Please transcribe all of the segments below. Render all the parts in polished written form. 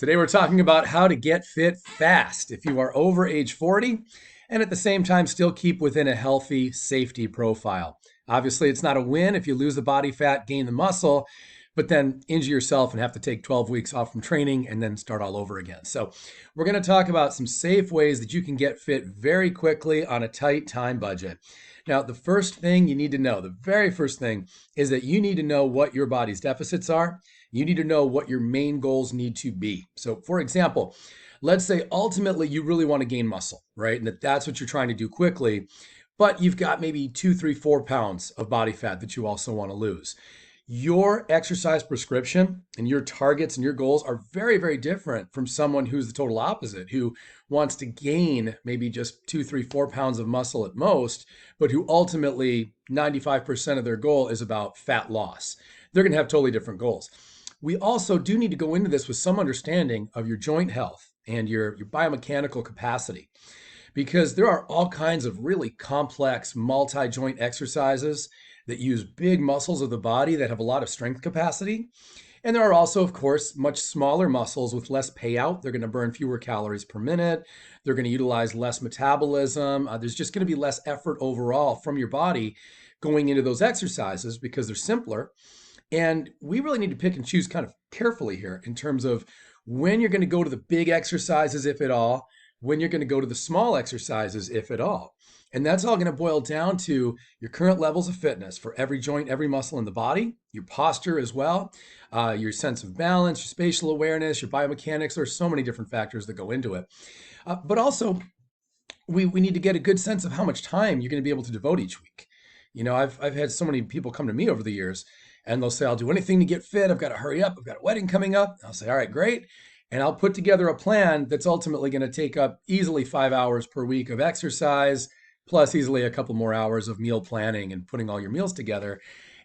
Today we're talking about how to get fit fast if you are over age 40 and at the same time still keep within a healthy safety profile. Obviously, it's not a win if you lose the body fat, gain the muscle, but then injure yourself and have to take 12 weeks off from training and then start all over again. So, we're going to talk about some safe ways that you can get fit very quickly on a tight time budget. Now, the first thing you need to know, the very first thing, is that you need to know what your body's deficits are. You need to know what your main goals need to be. So, for example, let's say ultimately you really want to gain muscle, right? And that's what you're trying to do quickly, but you've got maybe 2, 3, 4 pounds of body fat that you also want to lose. Your exercise prescription and your targets and your goals are very, very different from someone who's the total opposite, who wants to gain maybe just 2, 3, 4 pounds of muscle at most, but who ultimately 95% of their goal is about fat loss. They're going to have totally different goals. We also do need to go into this with some understanding of your joint health and your biomechanical capacity, because there are all kinds of really complex multi-joint exercises that use big muscles of the body that have a lot of strength capacity. And there are also, of course, much smaller muscles with less payout. They're going to burn fewer calories per minute. They're going to utilize less metabolism. There's just going to be less effort overall from your body going into those exercises because they're simpler. And we really need to pick and choose kind of carefully here in terms of when you're going to go to the big exercises, if at all, when you're going to go to the small exercises, if at all. And that's all going to boil down to your current levels of fitness for every joint, every muscle in the body, your posture as well, your sense of balance, your spatial awareness, your biomechanics. There's so many different factors that go into it. But also, we need to get a good sense of how much time you're going to be able to devote each week. You know, I've had so many people come to me over the years and they'll say, I'll do anything to get fit. I've got to hurry up. I've got a wedding coming up. I'll say, all right, great. And I'll put together a plan that's ultimately going to take up easily 5 hours per week of exercise, plus easily a couple more hours of meal planning and putting all your meals together.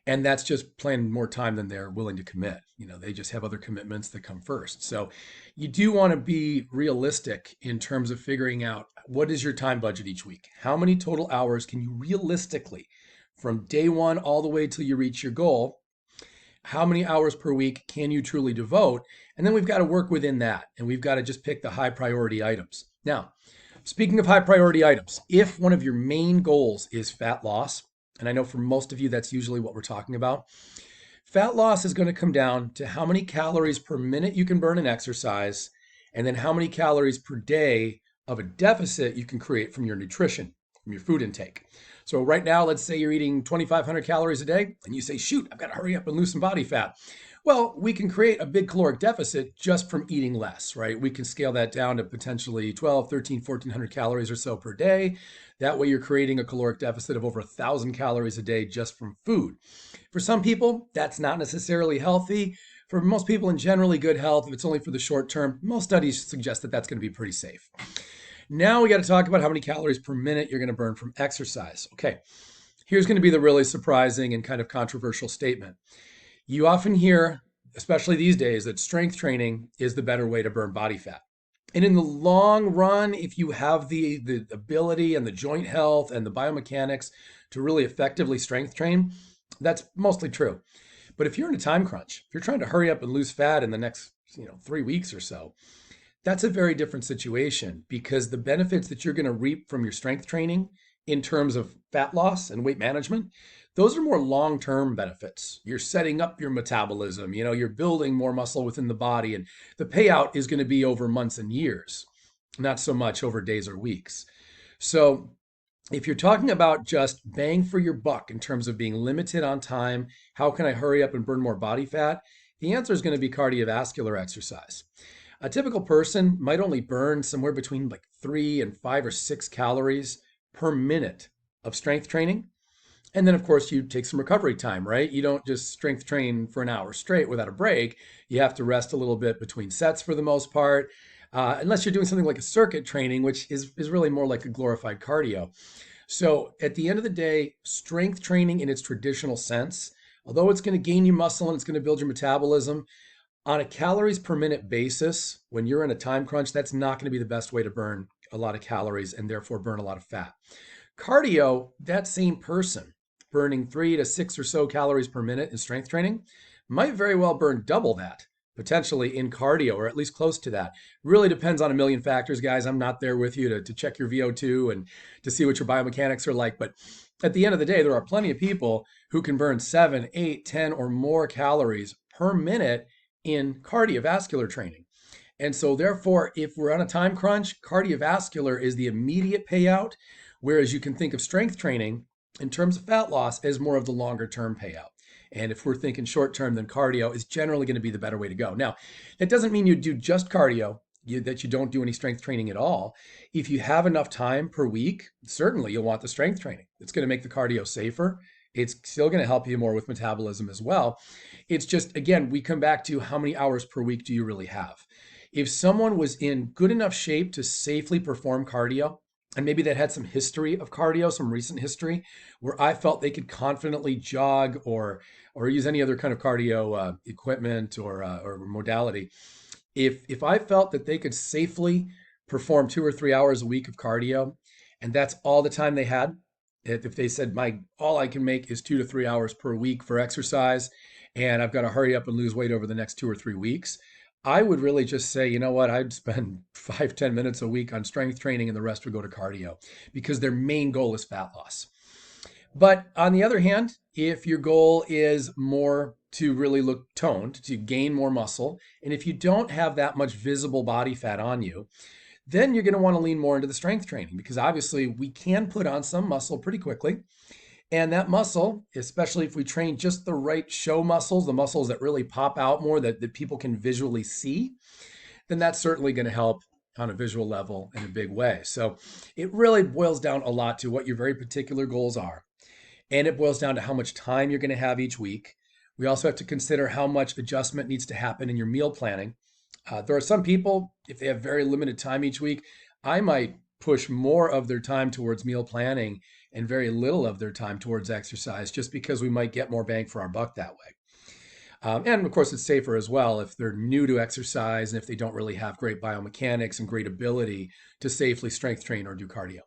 And that's just planning more time than they're willing to commit. You know, they just have other commitments that come first. So you do want to be realistic in terms of figuring out what is your time budget each week? How many total hours can you realistically, from day one all the way till you reach your goal, how many hours per week can you truly devote? And then we've got to work within that. And we've got to just pick the high priority items. Now, speaking of high priority items, if one of your main goals is fat loss, and I know for most of you that's usually what we're talking about, fat loss is going to come down to how many calories per minute you can burn in exercise, and then how many calories per day of a deficit you can create from your nutrition, from your food intake. So right now, let's say you're eating 2,500 calories a day, and you say, shoot, I've got to hurry up and lose some body fat. Well, we can create a big caloric deficit just from eating less, right? We can scale that down to potentially 12, 13, 1,400 calories or so per day. That way you're creating a caloric deficit of over 1,000 calories a day just from food. For some people, that's not necessarily healthy. For most people in generally good health, if it's only for the short term, most studies suggest that that's going to be pretty safe. Now we got to talk about how many calories per minute you're going to burn from exercise. Okay, here's going to be the really surprising and kind of controversial statement. You often hear, especially these days, that strength training is the better way to burn body fat. And in the long run, if you have the ability and the joint health and the biomechanics to really effectively strength train, that's mostly true. But if you're in a time crunch, if you're trying to hurry up and lose fat in the next 3 weeks or so, that's a very different situation because the benefits that you're going to reap from your strength training in terms of fat loss and weight management, those are more long-term benefits. You're setting up your metabolism, you're building more muscle within the body, and the payout is going to be over months and years, not so much over days or weeks. So if you're talking about just bang for your buck in terms of being limited on time, how can I hurry up and burn more body fat? The answer is going to be cardiovascular exercise. A typical person might only burn somewhere between like 3 and 5 or 6 calories per minute of strength training. And then, of course, you take some recovery time, right? You don't just strength train for an hour straight without a break. You have to rest a little bit between sets for the most part, unless you're doing something like a circuit training, which is really more like a glorified cardio. So at the end of the day, strength training in its traditional sense, although it's going to gain you muscle and it's going to build your metabolism, on a calories per minute basis, when you're in a time crunch, that's not going to be the best way to burn a lot of calories and therefore burn a lot of fat. Cardio, that same person burning 3 to 6 or so calories per minute in strength training might very well burn double that potentially in cardio or at least close to that. Really depends on a million factors, guys. I'm not there with you to check your VO2 and to see what your biomechanics are like. But at the end of the day, there are plenty of people who can burn 7, 8, 10, or more calories per minute in cardiovascular training. And so, therefore, if we're on a time crunch, cardiovascular is the immediate payout, whereas you can think of strength training in terms of fat loss as more of the longer term payout. And if we're thinking short term, then cardio is generally going to be the better way to go. Now, that doesn't mean you do just cardio, that you don't do any strength training at all. If you have enough time per week, certainly you'll want the strength training. It's going to make the cardio safer. It's still going to help you more with metabolism as well. It's just, again, we come back to how many hours per week do you really have? If someone was in good enough shape to safely perform cardio, and maybe that had some history of cardio, some recent history, where I felt they could confidently jog or use any other kind of cardio equipment or modality. If I felt that they could safely perform 2 or 3 hours a week of cardio, and that's all the time they had, if they said my all I can make is 2 to 3 hours per week for exercise, and I've got to hurry up and lose weight over the next 2 or 3 weeks, I would really just say, you know what, I'd spend 5-10 minutes a week on strength training and the rest would go to cardio because their main goal is fat loss. But on the other hand, if your goal is more to really look toned, to gain more muscle, and if you don't have that much visible body fat on you, then you're going to want to lean more into the strength training because obviously we can put on some muscle pretty quickly. And that muscle, especially if we train just the right show muscles, the muscles that really pop out more, that people can visually see, then that's certainly going to help on a visual level in a big way. So it really boils down a lot to what your very particular goals are. And it boils down to how much time you're going to have each week. We also have to consider how much adjustment needs to happen in your meal planning. There are some people, if they have very limited time each week, I might push more of their time towards meal planning and very little of their time towards exercise just because we might get more bang for our buck that way. And of course, it's safer as well if they're new to exercise and if they don't really have great biomechanics and great ability to safely strength train or do cardio.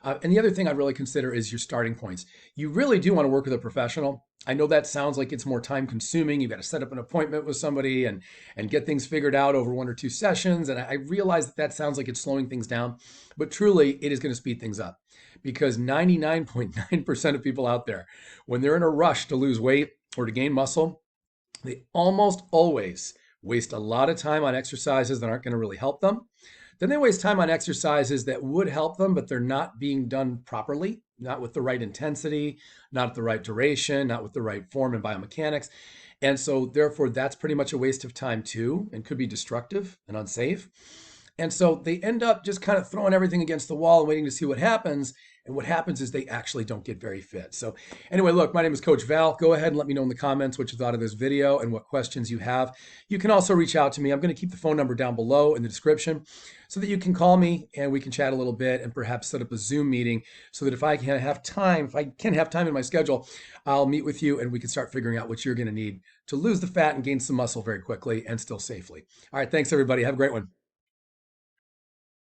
And the other thing I'd really consider is your starting points. You really do want to work with a professional. I know that sounds like it's more time consuming. You've got to set up an appointment with somebody and get things figured out over 1 or 2 sessions. And I realize that sounds like it's slowing things down, but truly it is going to speed things up because 99.9% of people out there, when they're in a rush to lose weight or to gain muscle, they almost always waste a lot of time on exercises that aren't going to really help them. Then they waste time on exercises that would help them, but they're not being done properly, not with the right intensity, not at the right duration, not with the right form and biomechanics. And so therefore, that's pretty much a waste of time too, and could be destructive and unsafe. And so they end up just kind of throwing everything against the wall and waiting to see what happens. And what happens is they actually don't get very fit. So anyway, look, my name is Coach Val. Go ahead and let me know in the comments what you thought of this video and what questions you have. You can also reach out to me. I'm going to keep the phone number down below in the description so that you can call me and we can chat a little bit and perhaps set up a Zoom meeting so that if I can have time in my schedule, I'll meet with you and we can start figuring out what you're going to need to lose the fat and gain some muscle very quickly and still safely. All right, thanks everybody. Have a great one.